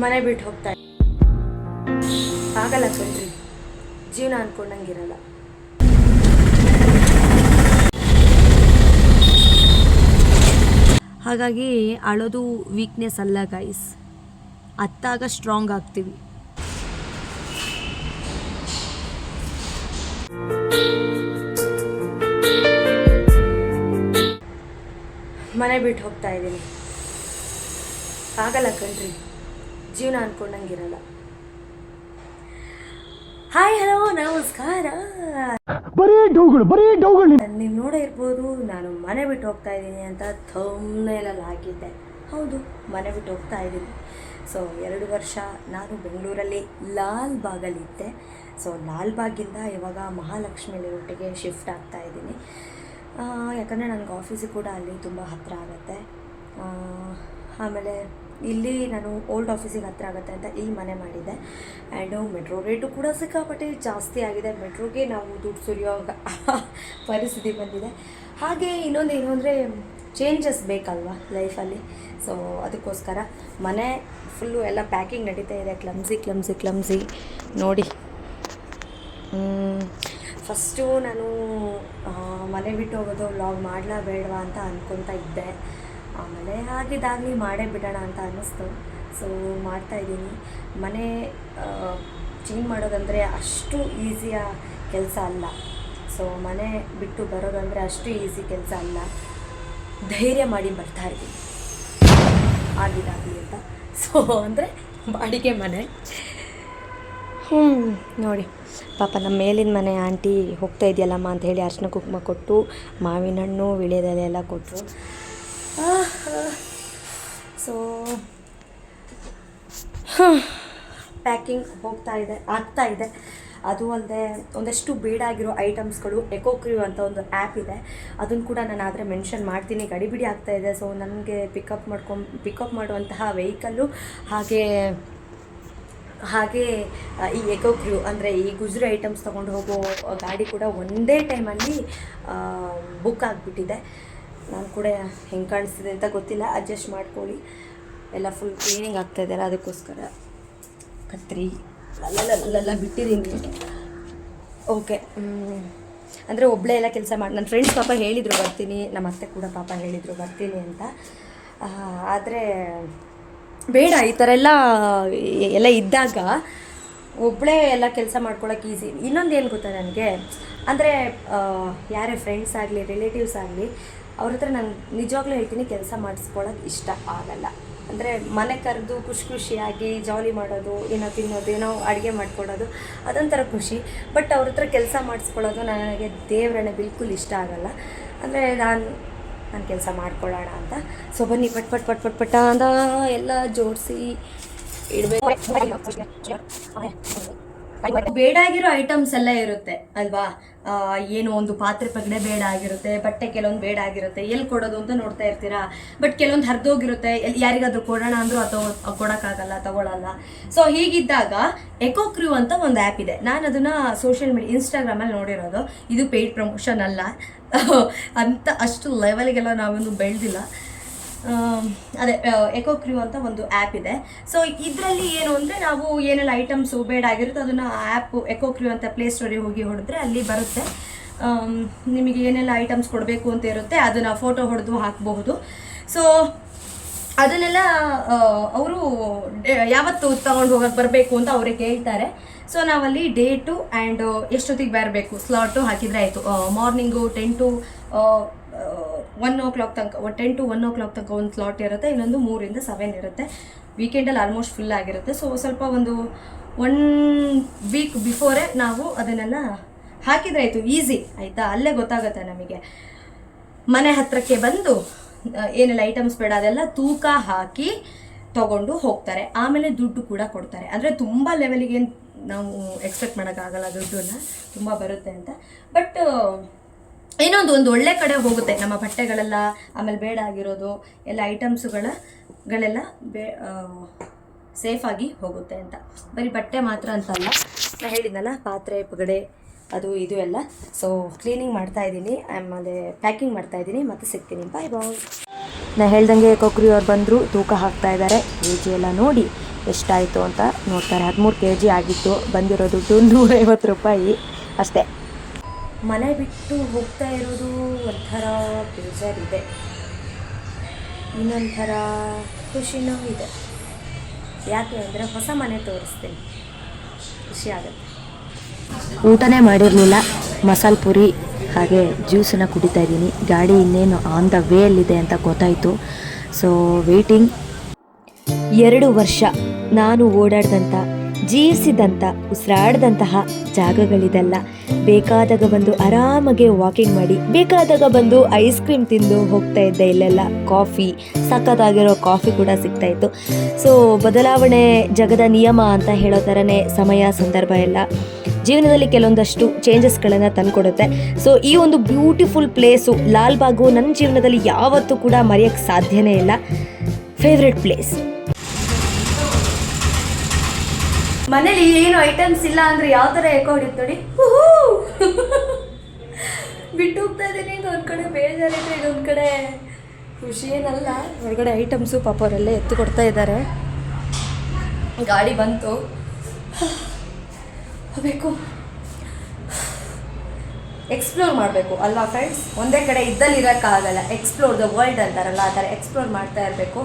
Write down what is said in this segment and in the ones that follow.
ಮನೆ ಬಿಟ್ಟು ಹೋಗ್ತಾ ಆಗಲ್ಲ ಕಣ್ರಿ, ಜೀವನ ಅನ್ಕೊಂಡಂಗಿರಲ್ಲ. ಹಾಗಾಗಿ ಅಳೋದು ವೀಕ್ನೆಸ್ ಅಲ್ಲ ಗೈಸ್, ಅತ್ತಾಗ ಸ್ಟ್ರಾಂಗ್ ಆಗ್ತೀವಿ. ಮನೆ ಬಿಟ್ಟು ಹೋಗ್ತಾ ಇದ್ದೀನಿ, ಆಗಲ್ಲ ಕಣ್ರಿ, ಜೀವನ ಅನ್ಕೊಂಡಂಗಿರಲ್ಲ. ಹಾಯ್ ಹಲೋ ನಮಸ್ಕಾರ. ನೀವು ನೋಡೇ ಇರ್ಬೋದು ನಾನು ಮನೆ ಬಿಟ್ಟು ಹೋಗ್ತಾ ಇದ್ದೀನಿ ಅಂತ ಥಂಬ್ನೇಲಲ್ಲಿ ಹಾಕಿದ್ದೆ. ಹೌದು, ಮನೆ ಬಿಟ್ಟು ಹೋಗ್ತಾ ಇದ್ದೀನಿ. ಸೊ 2 ವರ್ಷ ನಾನು ಬೆಂಗಳೂರಲ್ಲಿ ಲಾಲ್ ಬಾಗಲ್ಲಿದ್ದೆ. ಸೊ ಲಾಲ್ ಬಾಗಿಂದ ಇವಾಗ ಮಹಾಲಕ್ಷ್ಮಿ ಲೇಔಟಿಗೆ ಶಿಫ್ಟ್ ಆಗ್ತಾ ಇದ್ದೀನಿ. ಯಾಕಂದರೆ ನನಗೆ ಆಫೀಸಿಗೆ ಕೂಡ ಅಲ್ಲಿ ತುಂಬ ಹತ್ತಿರ ಆಗುತ್ತೆ. ಆಮೇಲೆ ಇಲ್ಲಿ ನಾನು ಓಲ್ಡ್ ಆಫೀಸಿಗೆ ಹತ್ತಿರ ಆಗುತ್ತೆ ಅಂತ ಇಲ್ಲಿ ಮನೆ ಮಾಡಿದ್ದೆ. ಆ್ಯಂಡು ಮೆಟ್ರೋ ರೇಟು ಕೂಡ ಸಿಕ್ಕಾಪಟ್ಟೆ ಜಾಸ್ತಿ ಆಗಿದೆ. ಮೆಟ್ರೋಗೆ ನಾವು ದುಡ್ಡು ಸುರಿಯೋ ಪರಿಸ್ಥಿತಿ ಬಂದಿದೆ. ಹಾಗೆ ಇನ್ನೊಂದು ಏನು ಅಂದರೆ ಚೇಂಜಸ್ ಬೇಕಲ್ವಾ ಲೈಫಲ್ಲಿ. ಸೊ ಅದಕ್ಕೋಸ್ಕರ ಮನೆ ಫುಲ್ಲು ಎಲ್ಲ ಪ್ಯಾಕಿಂಗ್ ನಡೀತಾ ಇದೆ. ಕ್ಲಮ್ಸಿ ನೋಡಿ. ಫಸ್ಟು ನಾನು ಮನೆ ಬಿಟ್ಟು ಹೋಗೋದು ವ್ಲಾಗ್ ಮಾಡಲಾ ಬೇಡವಾ ಅಂತ ಅಂದ್ಕೊತಾ ಇದ್ದೆ. ಆಮೇಲೆ ಆಗಿದ್ದಾಗಲಿ ಮಾಡೇ ಬಿಡೋಣ ಅಂತ ಅನ್ನಿಸ್ತು. ಸೊ ಮಾಡ್ತಾಯಿದ್ದೀನಿ. ಮನೆ ಚೇಂಜ್ ಮಾಡೋದಂದರೆ ಅಷ್ಟು ಈಸಿಯ ಕೆಲಸ ಅಲ್ಲ. ಸೊ ಮನೆ ಬಿಟ್ಟು ಬರೋದಂದರೆ ಅಷ್ಟು ಈಸಿ ಕೆಲಸ ಅಲ್ಲ. ಧೈರ್ಯ ಮಾಡಿ ಬರ್ತಾಯಿದ್ದೀನಿ ಆಗಿದ್ದಾಗಲಿ ಅಂತ. ಸೊ ಅಂದರೆ ಬಾಡಿಗೆ ಮನೆ. ನೋಡಿ ಪಾಪ ನಮ್ಮ ಮೇಲಿನ ಮನೆ ಆಂಟಿ ಹೋಗ್ತಾ ಇದೆಯಲ್ಲಮ್ಮ ಅಂತ ಹೇಳಿ ಅರ್ಶಿನ ಕುಂಕುಮ ಕೊಟ್ಟು ಮಾವಿನ ಹಣ್ಣು ವಿಳ್ಯದೆಲೆ ಎಲ್ಲ ಕೊಟ್ಟರು. ಸೊ ಪ್ಯಾಕಿಂಗ್ ಆಗ್ತಾ ಇದೆ. ಅದು ಅಲ್ಲದೆ ಒಂದಷ್ಟು ಬೇಡ ಆಗಿರೋ ಐಟಮ್ಸ್ಗಳು ಎಕೋಕ್ರಿವ್ ಅಂತ ಒಂದು ಆ್ಯಪ್ ಇದೆ. ಅದನ್ನು ಕೂಡ ನಾನು ಆದರೆ ಮೆನ್ಷನ್ ಮಾಡ್ತೀನಿ. ಗಡಿಬಿಡಿ ಆಗ್ತಾಯಿದೆ. ಸೊ ನನಗೆ ಪಿಕಪ್ ಮಾಡುವಂತಹ ವೆಹಿಕಲ್ಲು ಹಾಗೆ ಈ ಎಕೋಕ್ರಿವ್ ಅಂದರೆ ಈ ಗುಜ್ರಿ ಐಟಮ್ಸ್ ತೊಗೊಂಡು ಹೋಗೋ ಗಾಡಿ ಕೂಡ ಒಂದೇ ಟೈಮಲ್ಲಿ ಬುಕ್ ಆಗಿಬಿಟ್ಟಿದೆ. ನಾನು ಕೂಡ ಹೆಂಗೆ ಕಾಣಿಸ್ತಿದೆ ಅಂತ ಗೊತ್ತಿಲ್ಲ, ಅಡ್ಜಸ್ಟ್ ಮಾಡ್ಕೊಳ್ಳಿ. ಎಲ್ಲ ಫುಲ್ ಕ್ಲೀನಿಂಗ್ ಆಗ್ತಾಯಿದೆಯಲ್ಲ, ಅದಕ್ಕೋಸ್ಕರ ಕತ್ರಿ ಅಲ್ಲೆಲ್ಲ ಬಿಟ್ಟಿದ್ದೀನಿ. ಓಕೆ, ಅಂದರೆ ಒಬ್ಬಳೇ ಎಲ್ಲ ಕೆಲಸ ಮಾಡಿ ನನ್ನ ಫ್ರೆಂಡ್ಸ್ ಪಾಪ ಹೇಳಿದರು ಬರ್ತೀನಿ, ನಮ್ಮ ಅತ್ತೆ ಕೂಡ ಪಾಪ ಹೇಳಿದರು ಬರ್ತೀನಿ ಅಂತ. ಆದರೆ ಬೇಡ, ಈ ಥರ ಎಲ್ಲ ಇದ್ದಾಗ ಒಬ್ಬಳೇ ಎಲ್ಲ ಕೆಲಸ ಮಾಡ್ಕೊಳ್ಳೋಕೆ ಈಸಿ. ಇನ್ನೊಂದು ಏನು ಗೊತ್ತಾ ನನಗೆ, ಅಂದರೆ ಯಾರೇ ಫ್ರೆಂಡ್ಸ್ ಆಗಲಿ ರಿಲೇಟಿವ್ಸ್ ಆಗಲಿ ಅವ್ರ ಹತ್ರ ನಾನು ನಿಜವಾಗ್ಲೂ ಹೇಳ್ತೀನಿ, ಕೆಲಸ ಮಾಡಿಸ್ಕೊಳ್ಳೋಕೆ ಇಷ್ಟ ಆಗಲ್ಲ. ಅಂದರೆ ಮನೆ ಕರೆದು ಖುಷಿಯಾಗಿ ಜಾಲಿ ಮಾಡೋದು, ಏನೋ ತಿನ್ನೋದು, ಏನೋ ಅಡುಗೆ ಮಾಡ್ಕೊಡೋದು, ಅದೊಂಥರ ಖುಷಿ. ಬಟ್ ಅವ್ರ ಹತ್ರ ಕೆಲಸ ಮಾಡಿಸ್ಕೊಳ್ಳೋದು ನನಗೆ ದೇವರನ್ನ ಬಿಲ್ಕುಲ್ ಇಷ್ಟ ಆಗಲ್ಲ. ಅಂದರೆ ನಾನು ಕೆಲಸ ಮಾಡ್ಕೊಳ್ಳೋಣ ಅಂತ. ಸೊ ಬನ್ನಿ ಪಟ್ ಅಂತ ಎಲ್ಲ ಜೋಡಿಸಿ ಇಡಬೇಕು. ಬೇಡ ಆಗಿರೋ ಐಟಮ್ಸ್ ಎಲ್ಲ ಇರುತ್ತೆ ಅಲ್ವಾ. ಏನೋ ಒಂದು ಪಾತ್ರೆ ಪಗಡೆ ಬೇಡ ಆಗಿರುತ್ತೆ, ಬಟ್ಟೆ ಕೆಲವೊಂದು ಬೇಡ ಆಗಿರುತ್ತೆ. ಎಲ್ಲಿ ಕೊಡೋದು ಅಂತ ನೋಡ್ತಾ ಇರ್ತೀರಾ. ಬಟ್ ಕೆಲವೊಂದು ಹರಿದೋಗಿರುತ್ತೆ, ಯಾರಿಗಾದ್ರೂ ಕೊಡೋಣ ಅಂದರೂ ಅಥವಾ ಕೊಡೋಕ್ಕಾಗಲ್ಲ, ತಗೊಳ್ಳಲ್ಲ. ಸೊ ಹೀಗಿದ್ದಾಗ ಎಕೋಕ್ರಿವ್ ಅಂತ ಒಂದು ಆ್ಯಪ್ ಇದೆ. ನಾನು ಅದನ್ನು ಸೋಷಿಯಲ್ ಮೀಡಿಯಾ ಇನ್ಸ್ಟಾಗ್ರಾಮಲ್ಲಿ ನೋಡಿರೋದು. ಇದು ಪೇಯ್ಡ್ ಪ್ರಮೋಷನ್ ಅಲ್ಲ ಅಂತ, ಅಷ್ಟು ಲೆವೆಲ್ಗೆಲ್ಲ ನಾವೊಂದು ಬೆಳೆದಿಲ್ಲ. ಅದೇ ಎಕೋಕ್ರಿವ್ ಅಂತ ಒಂದು ಆ್ಯಪ್ ಇದೆ. ಸೊ ಇದರಲ್ಲಿ ಏನು ಅಂದರೆ ನಾವು ಏನೆಲ್ಲ ಐಟಮ್ಸು ಬೇಡ ಆಗಿರುತ್ತೆ ಅದನ್ನು ಆ್ಯಪ್ ಎಕೋಕ್ರಿವ್ ಅಂತ ಪ್ಲೇಸ್ಟೋರಿಗೆ ಹೋಗಿ ಹೊಡೆದ್ರೆ ಅಲ್ಲಿ ಬರುತ್ತೆ. ನಿಮಗೆ ಏನೆಲ್ಲ ಐಟಮ್ಸ್ ಕೊಡಬೇಕು ಅಂತ ಇರುತ್ತೆ ಅದನ್ನು ಫೋಟೋ ಹೊಡೆದು ಹಾಕಬಹುದು. ಸೊ ಅದನ್ನೆಲ್ಲ ಅವರು ಯಾವತ್ತು ತಗೊಂಡು ಹೋಗೋಕ್ಕೆ ಬರಬೇಕು ಅಂತ ಅವರೇ ಕೇಳ್ತಾರೆ. ಸೊ ನಾವಲ್ಲಿ ಡೇಟು ಆ್ಯಂಡ್ ಎಷ್ಟೊತ್ತಿಗೆ ಬರಬೇಕು ಸ್ಲಾಟು ಹಾಕಿದರೆ ಆಯಿತು. ಮಾರ್ನಿಂಗು 10 to 1 o'clock ತನಕ, 10 to 1 o'clock ತನಕ ಒಂದು ಸ್ಲಾಟ್ ಇರುತ್ತೆ. ಇನ್ನೊಂದು 3 ರಿಂದ 7 ಇರುತ್ತೆ. ವೀಕೆಂಡಲ್ಲಿ ಆಲ್ಮೋಸ್ಟ್ ಫುಲ್ ಆಗಿರುತ್ತೆ. ಸೊ ಸ್ವಲ್ಪ ಒಂದು 1 ವೀಕ್ ಬಿಫೋರೇ ನಾವು ಅದನ್ನೆಲ್ಲ ಹಾಕಿದರೆ ಆಯಿತು, ಈಸಿ ಆಯಿತಾ. ಅಲ್ಲೇ ಗೊತ್ತಾಗುತ್ತೆ ನಮಗೆ. ಮನೆ ಹತ್ತಿರಕ್ಕೆ ಬಂದು ಏನೆಲ್ಲ ಐಟಮ್ಸ್ ಬೇಡ ಅದೆಲ್ಲ ತೂಕ ಹಾಕಿ ತೊಗೊಂಡು ಹೋಗ್ತಾರೆ. ಆಮೇಲೆ ದುಡ್ಡು ಕೂಡ ಕೊಡ್ತಾರೆ. ಅಂದರೆ ತುಂಬ ಲೆವೆಲಿಗೆ ನಾವು ಎಕ್ಸ್ಪೆಕ್ಟ್ ಮಾಡೋಕ್ಕಾಗಲ್ಲ, ದುಡ್ಡನ್ನ ತುಂಬ ಬರುತ್ತೆ ಅಂತ. ಬಟ್ ಇನ್ನೊಂದು ಒಳ್ಳೆ ಕಡೆ ಹೋಗುತ್ತೆ ನಮ್ಮ ಬಟ್ಟೆಗಳೆಲ್ಲ. ಆಮೇಲೆ ಬೇಡ ಆಗಿರೋದು ಎಲ್ಲ ಐಟಮ್ಸುಗಳೆಲ್ಲ ಸೇಫಾಗಿ ಹೋಗುತ್ತೆ ಅಂತ. ಬರೀ ಬಟ್ಟೆ ಮಾತ್ರ ಅಂತಲ್ಲ, ನಾನು ಹೇಳಿದ್ನಲ್ಲ ಪಾತ್ರೆ ಪಗಡೆ ಅದು ಇದು ಎಲ್ಲ. ಸೊ ಕ್ಲೀನಿಂಗ್ ಮಾಡ್ತಾಯಿದ್ದೀನಿ, ಆಮೇಲೆ ಪ್ಯಾಕಿಂಗ್ ಮಾಡ್ತಾಯಿದ್ದೀನಿ. ಮತ್ತೆ ಸಿಗ್ತೀನಿ, ಬಾಯ್. ನಾನು ಹೇಳ್ದಂಗೆ ಎಕೋಕ್ರಿವ್ ಅವ್ರು ಬಂದರು, ತೂಕ ಹಾಕ್ತಾಯಿದ್ದಾರೆ. ಕೆ ಜಿ ಎಲ್ಲ ನೋಡಿ ಎಷ್ಟಾಯಿತು ಅಂತ ನೋಡ್ತಾರೆ. 13 kg ಆಗಿತ್ತು. ಬಂದಿರೋ ದುಡ್ಡು 150 ರೂಪಾಯಿ ಅಷ್ಟೇ. ಮನೆ ಬಿಟ್ಟು ಹೋಗ್ತಾ ಇರೋದು ಒಂಥರ ಬೇಜಾರಿದೆ, ಇನ್ನೊಂಥರ ಖುಷಿನೂ ಇದೆ. ಯಾಕೆ ಅಂದರೆ ಹೊಸ ಮನೆ ತೋರಿಸ್ತೀನಿ, ಖುಷಿ ಆಗುತ್ತೆ. ಊಟನೇ ಮಾಡಿರಲಿಲ್ಲ, ಮಸಾಲೆ ಪುರಿ ಹಾಗೆ ಜ್ಯೂಸನ್ನು ಕುಡಿತಾ ಇದ್ದೀನಿ. ಗಾಡಿ ಇನ್ನೇನು ಆನ್ ದ ವೇಯಲ್ಲಿದೆ ಅಂತ ಗೊತ್ತಾಯಿತು. So waiting. 2 ವರ್ಷ ನಾನು ಓಡಾಡಿದಂಥ, ಜೀವಿಸಿದಂಥ, ಉಸಿರಾಡಿದಂತಹ ಜಾಗಗಳಿದೆಲ್ಲ. ಬೇಕಾದಾಗ ಬಂದು ಆರಾಮಾಗೆ ವಾಕಿಂಗ್ ಮಾಡಿ, ಬೇಕಾದಾಗ ಬಂದು ಐಸ್ ಕ್ರೀಮ್ ತಿಂದು ಹೋಗ್ತಾ ಇದ್ದೆ. ಇಲ್ಲೆಲ್ಲ ಕಾಫಿ, ಸಖತ್ತಾಗಿರೋ ಕಾಫಿ ಕೂಡ ಸಿಗ್ತಾಯಿತ್ತು. ಸೊ ಬದಲಾವಣೆ ಜಗದ ನಿಯಮ ಅಂತ ಹೇಳೋ ಥರನೇ ಸಮಯ ಸಂದರ್ಭ ಎಲ್ಲ ಜೀವನದಲ್ಲಿ ಕೆಲವೊಂದಷ್ಟು ಚೇಂಜಸ್ಗಳನ್ನು ತಂದುಕೊಡುತ್ತೆ. ಸೊ ಈ ಒಂದು ಬ್ಯೂಟಿಫುಲ್ ಪ್ಲೇಸು ಲಾಲ್ಬಾಗು ನನ್ನ ಜೀವನದಲ್ಲಿ ಯಾವತ್ತೂ ಕೂಡ ಮರೆಯೋಕ್ಕೆ ಸಾಧ್ಯನೇ ಇಲ್ಲ. Favourite place. ಮನೇಲಿ ಏನು ಐಟಮ್ಸ್ ಇಲ್ಲ ಅಂದರೆ ಯಾವ ಥರ ಏಕೋ ಹೊಡಿತು ನೋಡಿ. ಬಿಟ್ಟು ಹೋಗ್ತಾ ಇದ್ದೀನಿ. ಇದೊಂದು ಕಡೆ ಬೇಜಾರಿದೆ, ಇದೊಂದು ಕಡೆ ಖುಷಿ ಏನಲ್ಲ. ಹೊರಗಡೆ ಐಟಮ್ಸು ಪಾಪ ಅವರೆಲ್ಲ ಎತ್ತಿ ಕೊಡ್ತಾ ಇದ್ದಾರೆ. ಗಾಡಿ ಬಂತು, ಹೋಗಬೇಕು, ಎಕ್ಸ್ಪ್ಲೋರ್ ಮಾಡಬೇಕು ಅಲ್ವಾ ಫ್ರೆಂಡ್ಸ್. ಒಂದೇ ಕಡೆ ಇದ್ದಲ್ಲಿ ಇರೋಕ್ಕಾಗಲ್ಲ. ಎಕ್ಸ್ಪ್ಲೋರ್ ದ ವರ್ಲ್ಡ್ ಅಂತಾರಲ್ಲ, ಆ ಥರ ಎಕ್ಸ್ಪ್ಲೋರ್ ಮಾಡ್ತಾ ಇರಬೇಕು.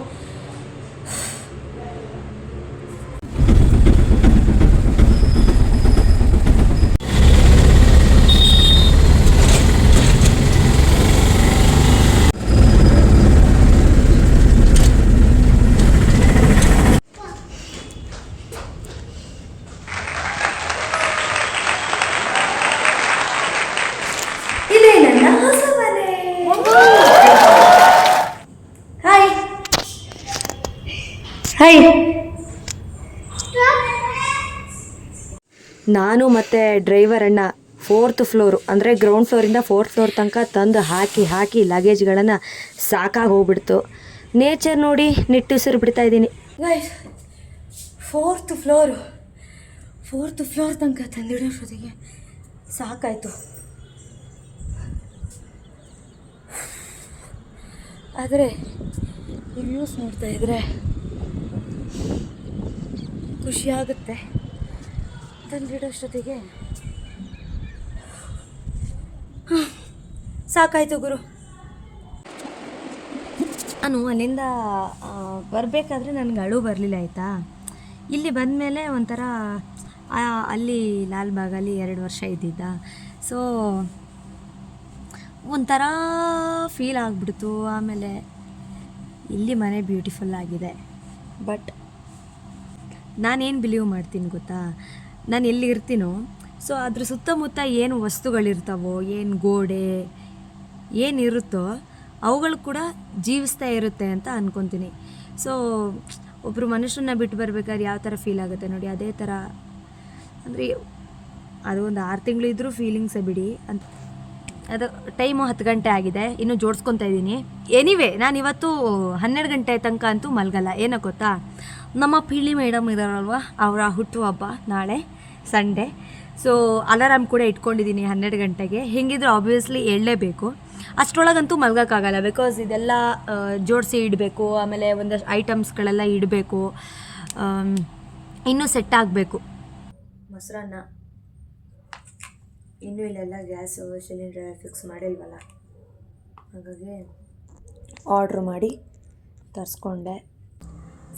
ಹಾಯ್. ನಾನು ಮತ್ತು ಡ್ರೈವರ್ ಅಣ್ಣ 4th ಫ್ಲೋರು ಅಂದರೆ ಗ್ರೌಂಡ್ ಫ್ಲೋರಿಂದ 4th ಫ್ಲೋರ್ ತನಕ ತಂದು ಹಾಕಿ ಲಗೇಜ್ಗಳನ್ನು ಸಾಕಾಗಿ ಹೋಗ್ಬಿಡ್ತು. ನೇಚರ್ ನೋಡಿ ನಿಟ್ಟುಸಿರು ಬಿಡ್ತಾ ಇದ್ದೀನಿ. 4th ಫ್ಲೋರ್ ತನಕ ತಂದಿಡೋಷ್ಟೊತ್ತಿಗೆ ಸಾಕಾಯಿತು. ಆದರೆ ವ್ಯೂಸ್ ನೋಡ್ತಾ ಇದ್ರೆ ಖುಷಿಯಾಗುತ್ತೆ. ತಂದಿಡೋಷ್ಟೊತ್ತಿಗೆ ಸಾಕಾಯಿತು ಗುರು. ನಾನು ಅಲ್ಲಿಂದ ಬರಬೇಕಾದ್ರೆ ನನಗೆ ಅಳು ಬರಲಿಲ್ಲ ಆಯಿತಾ. ಇಲ್ಲಿ ಬಂದಮೇಲೆ ಒಂಥರ ಅಲ್ಲಿ ಲಾಲ್ಬಾಗಲ್ಲಿ 2 ವರ್ಷ ಇದ್ದಿದ್ದ. ಸೊ ಒಂಥರ ಫೀಲ್ ಆಗಿಬಿಡ್ತು. ಆಮೇಲೆ ಇಲ್ಲಿ ಮನೆ ಬ್ಯೂಟಿಫುಲ್ ಆಗಿದೆ. ಬಟ್ ನಾನೇನು ಬಿಲೀವ್ ಮಾಡ್ತೀನಿ ಗೊತ್ತಾ, ನಾನು ಎಲ್ಲಿ ಇರ್ತೀನೋ ಸೊ ಅದ್ರ ಸುತ್ತಮುತ್ತ ಏನು ವಸ್ತುಗಳಿರ್ತಾವೋ, ಏನು ಗೋಡೆ ಏನಿರುತ್ತೋ ಅವುಗಳು ಕೂಡ ಜೀವಿಸ್ತಾ ಇರುತ್ತೆ ಅಂತ ಅಂದ್ಕೊತೀನಿ. ಸೊ ಒಬ್ಬರು ಮನುಷ್ಯರನ್ನ ಬಿಟ್ಟು ಬರಬೇಕಾದ್ರೆ ಯಾವ ಥರ ಫೀಲ್ ಆಗುತ್ತೆ ನೋಡಿ, ಅದೇ ಥರ. ಅಂದರೆ ಅದು ಒಂದು 6 ತಿಂಗಳು ಇದ್ದರೂ ಫೀಲಿಂಗ್ಸೇ ಬಿಡಿ ಅಂತ. ಅದು ಟೈಮು 10 ಗಂಟೆ ಆಗಿದೆ, ಇನ್ನೂ ಜೋಡಿಸ್ಕೊತಾ ಇದ್ದೀನಿ. ಎನಿವೇ ನಾನು ಇವತ್ತು 12 ಗಂಟೆ ತನಕ ಅಂತೂ ಮಲಗಲ್ಲ. ಏನೋ ಗೊತ್ತಾ, ನಮ್ಮ ಪಿಳ್ಳಿ ಮೇಡಮ್ ಇದ್ದಾರಲ್ವ, ಅವರ ಹುಟ್ಟುಹಬ್ಬ ನಾಳೆ ಸಂಡೇ. ಸೊ ಅಲಾರಾಮ್ ಕೂಡ ಇಟ್ಕೊಂಡಿದ್ದೀನಿ 12 ಗಂಟೆಗೆ. ಹೆಂಗಿದ್ರು ಆಬ್ವಿಯಸ್ಲಿ ಹೇಳಲೇಬೇಕು. ಅಷ್ಟರೊಳಗಂತೂ ಮಲಗೋಕ್ಕಾಗಲ್ಲ, ಬಿಕಾಸ್ ಇದೆಲ್ಲ ಜೋಡಿಸಿ ಇಡಬೇಕು, ಆಮೇಲೆ ಒಂದಷ್ಟು ಐಟಮ್ಸ್ಗಳೆಲ್ಲ ಇಡಬೇಕು, ಇನ್ನೂ ಸೆಟ್ ಆಗಬೇಕು. ಮೊಸರನ್ನ ಇನ್ನೂ ಇಲ್ಲೆಲ್ಲ ಗ್ಯಾಸು ಸಿಲಿಂಡರ್ ಫಿಕ್ಸ್ ಮಾಡಿಲ್ವಲ್ಲ, ಹಾಗಾಗಿ ಆರ್ಡ್ರ್ ಮಾಡಿ ತರಿಸ್ಕೊಂಡೆ.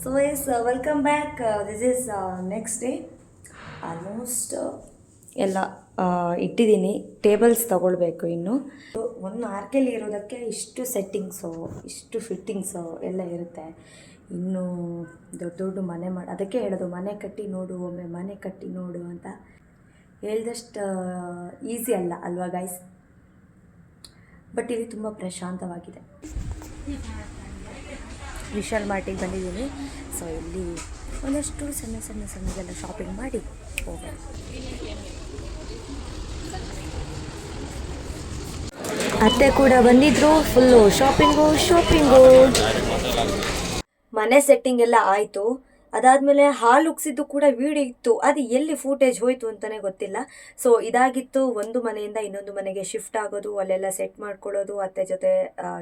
So yes, welcome back. This is next day. Almost ಎಲ್ಲ ಇಟ್ಟಿದ್ದೀನಿ. ಟೇಬಲ್ಸ್ ತೊಗೊಳ್ಬೇಕು ಇನ್ನು. ಒಂದು ಆರ್ಕೆಲಿ ಇರೋದಕ್ಕೆ ಇಷ್ಟು ಸೆಟ್ಟಿಂಗ್ಸು, ಇಷ್ಟು ಫಿಟ್ಟಿಂಗ್ಸು ಎಲ್ಲ ಇರುತ್ತೆ. ಇನ್ನೂ ದೊಡ್ಡ ದೊಡ್ಡ ಮನೆ ಅದಕ್ಕೆ ಹೇಳೋದು, ಮನೆ ಕಟ್ಟಿ ನೋಡು, ಒಮ್ಮೆ ಮನೆ ಕಟ್ಟಿ ನೋಡು ಅಂತ. ಹೇಳ್ದಷ್ಟು ಈಸಿ ಅಲ್ಲ ಅಲ್ವಾ ಗೈಸ್. ಬಟ್ ಇಲ್ಲಿ ತುಂಬ ಪ್ರಶಾಂತವಾಗಿದೆ. ವಿಶಾಲ್ ಮಾರ್ಟಿಗೆ ಬಂದಿದ್ದೀನಿ. ಸೊ ಇಲ್ಲಿ ಒಂದಷ್ಟು ಸಣ್ಣದೆಲ್ಲ ಶಾಪಿಂಗ್ ಮಾಡಿ ಹೋಗೋದು. ಅತ್ತೆ ಕೂಡ ಬಂದಿದ್ರು. Full shopping. ಮನೆ ಸೆಟ್ಟಿಂಗ್ ಎಲ್ಲ ಆಯಿತು. ಅದಾದಮೇಲೆ ಹಾಲು ಉಗ್ಸಿದ್ದು ಕೂಡ ವಿಡಿಯೋ ಇತ್ತು, ಅದು ಎಲ್ಲಿ ಫೂಟೇಜ್ ಹೋಯಿತು ಅಂತಲೇ ಗೊತ್ತಿಲ್ಲ. ಸೊ ಇದಾಗಿತ್ತು ಒಂದು ಮನೆಯಿಂದ ಇನ್ನೊಂದು ಮನೆಗೆ ಶಿಫ್ಟ್ ಆಗೋದು, ಅಲ್ಲೆಲ್ಲ ಸೆಟ್ ಮಾಡ್ಕೊಳ್ಳೋದು, ಅತ್ತೆ ಜೊತೆ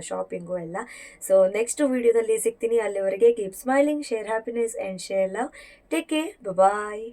ಶಾಪಿಂಗು ಎಲ್ಲ. ಸೊ ನೆಕ್ಸ್ಟ್ ವಿಡಿಯೋದಲ್ಲಿ ಸಿಗ್ತೀನಿ. ಅಲ್ಲಿವರೆಗೆ keep smiling, share happiness and share love. Take care, bye.